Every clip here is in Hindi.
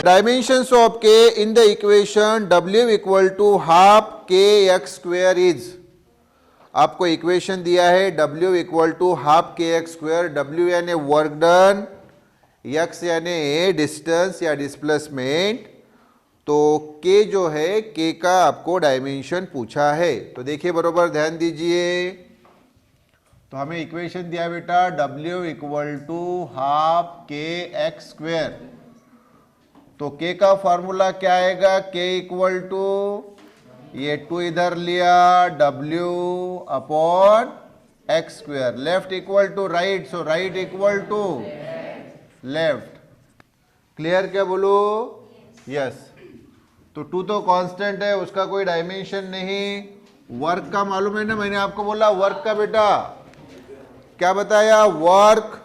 Dimensions of k in the equation w equal to half kx square is, आपको इक्वेशन दिया है w इक्वल टू हाफ के एक्स स्क्वायर, w यानी वर्क डन, x यानी डिस्टेंस या डिस्प्लेसमेंट, तो k जो है k का आपको डायमेंशन पूछा है। तो देखिए बरोबर ध्यान दीजिए, तो हमें इक्वेशन दिया बेटा w इक्वल टू हाफ के एक्स स्क्वायर, तो k का फॉर्मूला क्या आएगा, k इक्वल टू ये 2 इधर लिया w upon x square, left equal to right, so right equal to left. Clear क्या बोलो, यस। तो 2 तो कांस्टेंट है, उसका कोई डायमेंशन नहीं। वर्क का मालूम है ना, मैंने आपको बोला वर्क का बेटा क्या बताया, वर्क,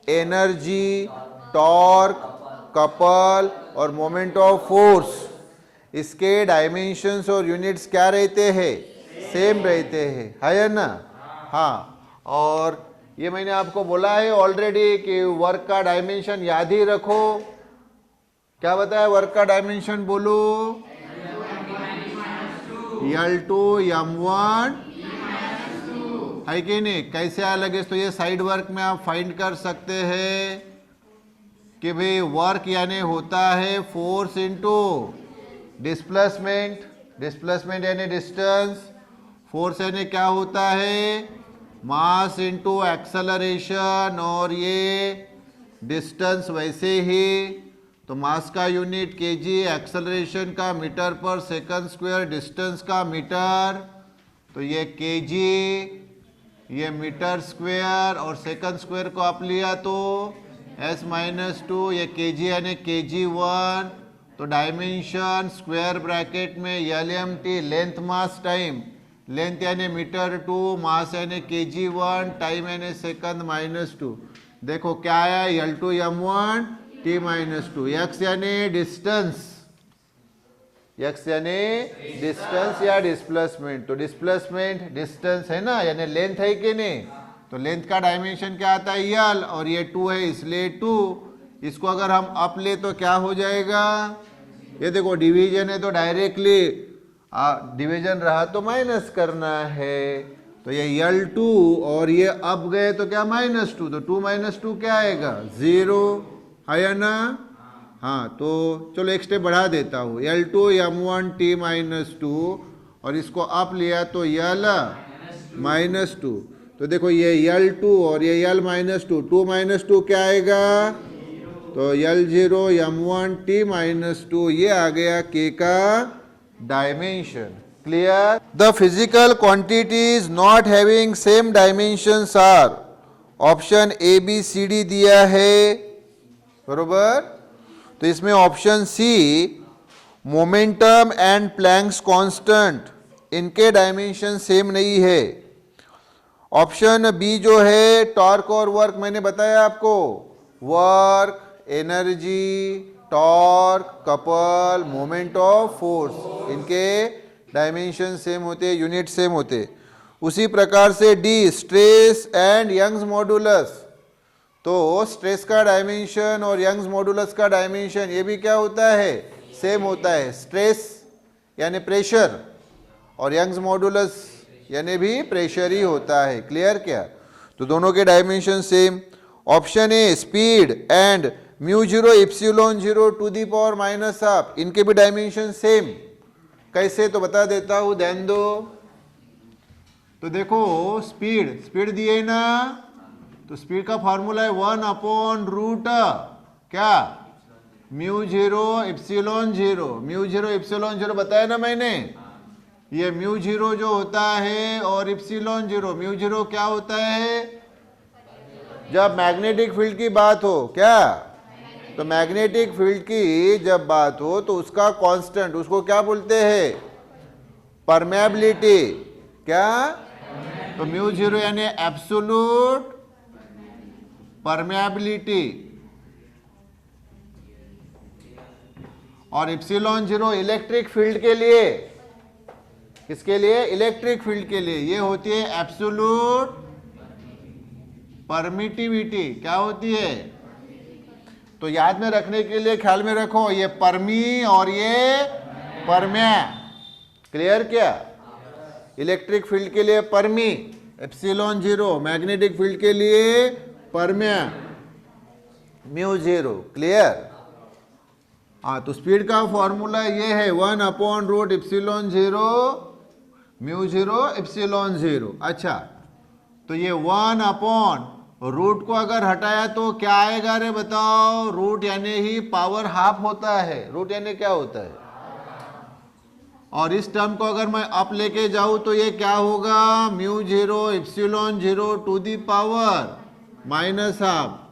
एनर्जी, टॉर्क, कपल और मोमेंट ऑफ फोर्स, इसके डायमेंशंस और यूनिट्स क्या रहते हैं, सेम रहते हैं, है ना। हाँ, और ये मैंने आपको बोला है ऑलरेडी कि वर्क का डायमेंशन याद ही रखो। क्या बताया वर्क का डायमेंशन, बोलो L2 M1 है कि नहीं, कैसे अलग है, तो ये साइड वर्क में आप फाइंड कर सकते हैं कि भाई वर्क यानी होता है फोर्स इनटू डिस्प्लेसमेंट, डिस्प्लेसमेंट यानी डिस्टेंस, फोर्स यानी क्या होता है, मास इनटू एक्सेलरेशन, और ये डिस्टेंस वैसे ही, तो मास का यूनिट केजी, एक्सेलरेशन का मीटर पर सेकंड स्क्वायर, डिस्टेंस का मीटर, तो ये केजी, ये मीटर स्क्वायर, और सेकंड स्क्वायर को आप लिया तो s-2, ये केजी यानी kg1, तो डायमेंशन स्क्वायर ब्रैकेट में LMT, length mass time, length यानी मीटर 2, मास यानी kg1, टाइम यानी सेकंड -2। देखो क्या आया, L2 M1 t-2, x यानी डिस्टेंस, x यानी डिस्टेंस या डिस्प्लेसमेंट, तो डिस्प्लेसमेंट डिस्टेंस है ना, यानी लेंथ है कि नहीं, तो लेंथ का डायमेंशन क्या आता है यल, और ये 2 है इसलिए 2, इसको अगर हम अप ले तो क्या हो जाएगा, ये देखो डिवीजन है तो डायरेक्टली डिवीजन रहा तो माइनस करना है, तो ये L2 और ये अप गए तो क्या -2, तो 2 - 2 क्या आएगा 0, है ना। हाँ, तो चलो एक स्टेप बढ़ा देता हूँ, L2 M1 t-2, और इसको अप लिया तो L -2, तो देखो ये L2 और ये L -2, 2 - 2 क्या आएगा, तो L0 M1 t-2, ये आ गया k का dimension. Clear. The physical quantities not having same dimensions are, option A B C D दिया है, बरोबर। तो इसमें option C momentum and Planck's constant, इनके डायमेंशन सेम नहीं है। ऑप्शन बी जो है टॉर्क और वर्क, मैंने बताया आपको work, energy, torque, couple, moment of force, इनके डायमेंशन सेम होते, यूनिट सेम होते। उसी प्रकार से the stress and Young's modulus, तो स्ट्रेस का डायमेंशन और यंग्स मॉडुलस का डायमेंशन ये भी क्या होता है, सेम होता है। स्ट्रेस यानी प्रेशर और यंग्स मॉडुलस यानी भी प्रेशर ही होता है। क्लियर क्या, तो दोनों के dimension same. Option A speed and μ0 ε0 to the power -half, इनके भी डायमेंशन सेम। कैसे, तो बता देता हूं, ध्यान दो। तो देखो स्पीड, स्पीड दिए ना, तो स्पीड का फॉर्मूला है 1/√, क्या μ0 ε0, μ0 ε0 बताया ना मैंने, ये μ0 जो होता है और ε0, μ0 क्या होता है, जब मैग्नेटिक फील्ड की बात हो, क्या, तो मैग्नेटिक फील्ड की जब बात हो तो उसका कांस्टेंट, उसको क्या बोलते हैं, परमेबिलिटी, क्या, तो μ0 यानी एब्सोल्यूट परमेबिलिटी, और ε0 इलेक्ट्रिक फील्ड के लिए किसके लिए? इलेक्ट्रिक फील्ड के लिए। ये होती है एब्सोल्यूट परमिटिविटी। क्या होती है? तो याद में रखने के लिए ख्याल में रखो, ये परमी और ये परम्या। क्लियर क्या? इलेक्ट्रिक फील्ड के लिए परमी एप्सिलॉन 0, मैग्नेटिक फील्ड के लिए परम्या म्यू 0। क्लियर? हाँ, तो स्पीड का फॉर्मूला ये है 1/रूट एप्सिलॉन 0 म्यू 0 एप्सिलॉन 0। अच्छा, तो ये 1/रूट को अगर हटाया तो क्या आएगा रे बताओ? रूट यानी ही पावर हाफ होता है। रूट यानी क्या होता है? और इस टर्म को अगर मैं अप लेके जाऊं तो ये क्या होगा? Mu 0 epsilon 0 to the power minus half.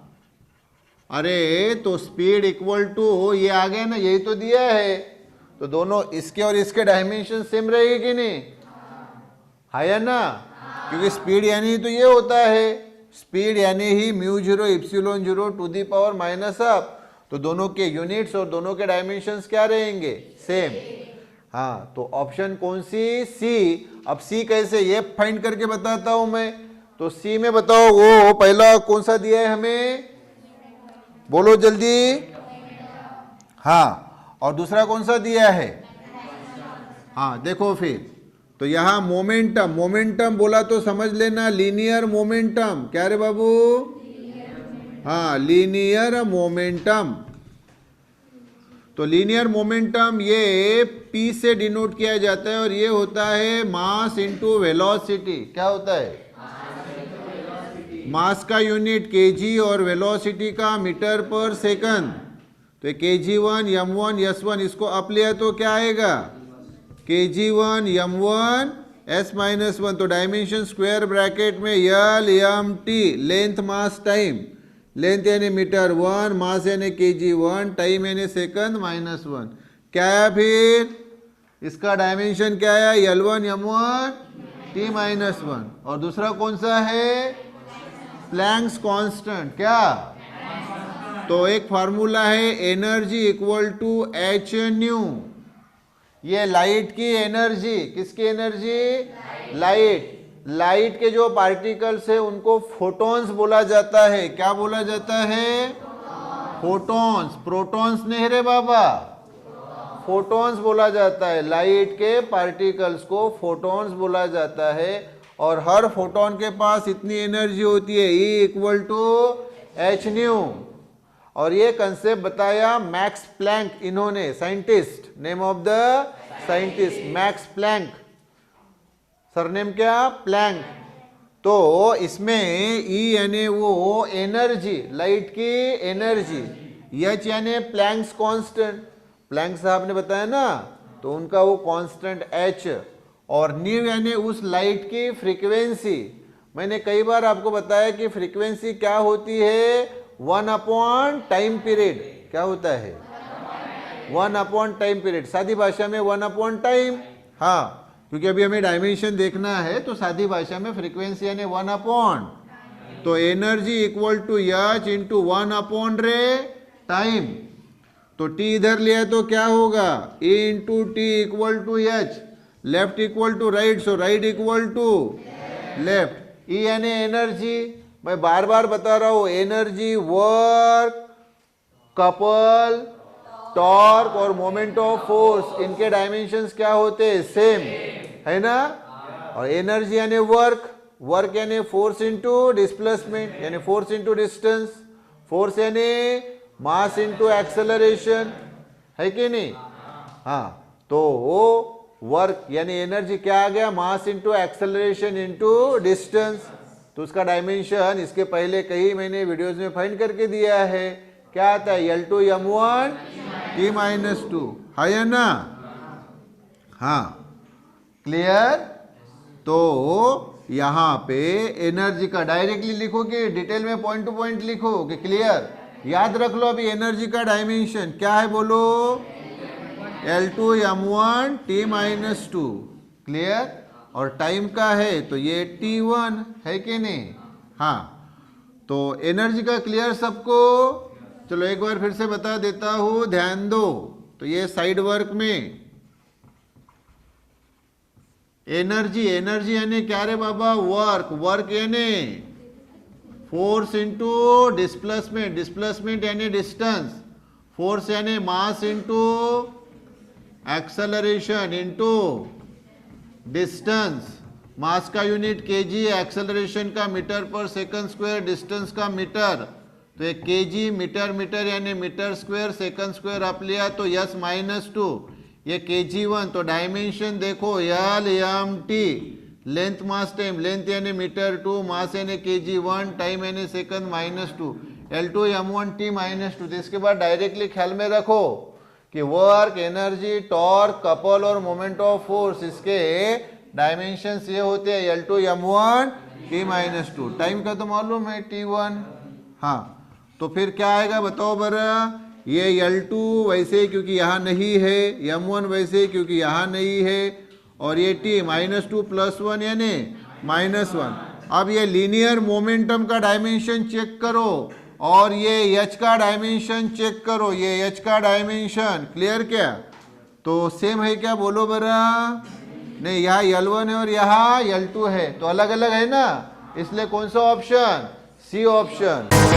अरे तो स्पीड इक्वल टू ये आ गया ना, यही तो दिया है। तो दोनों इसके और इसके डायमेंशन सेम रहेगी कि नहीं? है ना? क्योंकि स्पीड यानी तो ये होता है, स्पीड यानी ही mu 0 epsilon 0 to the power minus half. तो दोनों के यूनिट्स और दोनों के डायमेंशंस क्या रहेंगे? सेम। हाँ, तो ऑप्शन कौन सी? सी। अब सी कैसे, ये फाइंड करके बताता हूं मैं। तो सी में बताओ वो पहला कौन सा दिया है हमें? बोलो जल्दी। हाँ, और दूसरा कौन सा दिया है? हाँ, देखो फिर तो यहां मोमेंटम, मोमेंटम बोला तो समझ लेना लीनियर मोमेंटम। क्या रे बाबू? हाँ, लीनियर मोमेंटम। तो लीनियर मोमेंटम ये P से डिनोट किया जाता है और ये होता है मास इनटू वेलोसिटी। क्या होता है? मास का यूनिट kg और वेलोसिटी का मीटर पर सेकंड। तो kg1 m1 s1, इसको अप लिया तो क्या आएगा? kg1 m1 s-1। तो डायमेंशन स्क्वायर ब्रैकेट में l m t, length mass time. Length यानी मीटर 1, मास यानी kg1, टाइम यानी सेकंड -1। क्या आया फिर? इसका डायमेंशन क्या आया? l1 m1 t-1। और दूसरा कौन सा है? Planck's constant. क्या? तो एक फार्मूला है energy equal to H nu. ये लाइट की एनर्जी, किसकी एनर्जी? लाइट। लाइट के जो पार्टिकल्स है उनको फोटॉन्स बोला जाता है। क्या बोला जाता है? फोटॉन्स। प्रोटॉन्स नहीं रे बाबा, फोटॉन्स बोला जाता है। लाइट के पार्टिकल्स को फोटॉन्स बोला जाता है। और हर फोटॉन के पास इतनी एनर्जी होती है, E equal to H nu. और ये कंसेप्ट बताया मैक्स प्लैंक, इन्होंने, scientist. Name of the scientist Max Planck. Surname क्या? प्लैंक। तो इसमें E यानी वो एनर्जी, लाइट की एनर्जी, H यानी प्लैंक्स कांस्टेंट। प्लैंक साहब ने बताया ना, तो उनका वो कांस्टेंट H। और न्यू यानी उस लाइट की फ्रीक्वेंसी। मैंने कई बार आपको बताया कि फ्रीक्वेंसी क्या होती है? 1 टाइम पीरियड। क्या होता है? 1 टाइम पीरियड। सादी भाषा में 1 टाइम। हाँ, क्योंकि अभी हमें डायमेंशन देखना है, तो सादी भाषा में फ्रीक्वेंसी यानी 1 तो energy equal to H into 1 रे टाइम। तो T इधर लिया तो क्या होगा? E into T equal to H। Left equal to right, so right equal to left. E यानी एनर्जी। मैं बार बार बता रहा हूं, एनर्जी, वर्क, कपल, टॉर्क और मोमेंट ऑफ फोर्स, इनके डायमेंशंस क्या होते हैं? सेम, है ना? और एनर्जी यानी वर्क, वर्क यानी फोर्स इनटू डिस्प्लेसमेंट, यानी फोर्स इनटू डिस्टेंस, फोर्स यानी मास इनटू एक्सेलरेशन, है कि नहीं? हाँ, तो वो वर्क यानी एनर्जी क्या आ गया? Mass into acceleration into distance. तो उसका डायमेंशन इसके पहले कई मैंने वीडियोस में फाइंड करके दिया है। क्या आता है? L2 m1 t-2, है ना? हाँ, क्लियर? तो यहाँ पे एनर्जी का डायरेक्टली लिखो कि डिटेल में पॉइंट टू पॉइंट लिखो कि क्लियर? याद रख लो अभी एनर्जी का डायमेंशन क्या है, बोलो? L2 m1 t-2। क्लियर? और टाइम का है तो ये T1, है कि नहीं? हाँ, तो एनर्जी का क्लियर सबको? चलो एक बार फिर से बता देता हूं, ध्यान दो। तो ये साइड वर्क में एनर्जी एनर्जी यानी क्या रे बाबा वर्क वर्क यानी फोर्स इंटू डिस्प्लेसमेंट डिस्प्लेसमेंट यानी डिस्टेंस फोर्स यानी mass into acceleration into distance mass का यूनिट केजी एक्सेलरेशन का मीटर पर सेकंड स्क्वायर डिस्टेंस का मीटर तो ये केजी मीटर मीटर यानी मीटर स्क्वायर सेकंड स्क्वायर आप लिया तो यस -2 ये kg1 तो डायमेंशन देखो L M T length mass time length यानी मीटर 2 मास यानी kg1 टाइम यानी सेकंड -2 L2 m1 t -2 तो इसके बाद डायरेक्टली ख्याल में रखो कि वर्क एनर्जी टॉर्क कपल और मोमेंट ऑफ फोर्स इसके डायमेंशंस ये होते हैं L2 m1 t -2 टाइम का तो मालूम है t1 हाँ तो फिर क्या आएगा बताओ बरा ये L2 वैसे क्योंकि यहाँ नहीं है m1 वैसे क्योंकि यहाँ नहीं है और ये t -2 + 1 यानी -1 अब ये लीनियर मोमेंटम का डायमेंशन चेक करो और ये h का डायमेंशन चेक करो ये h का डायमेंशन क्लियर क्या तो सेम है क्या बोलो बरा नहीं यहाँ L1 है और यहाँ L2 है तो अलग अलग है ना इसलिए कौन सा ऑप्शन सी ऑप्शन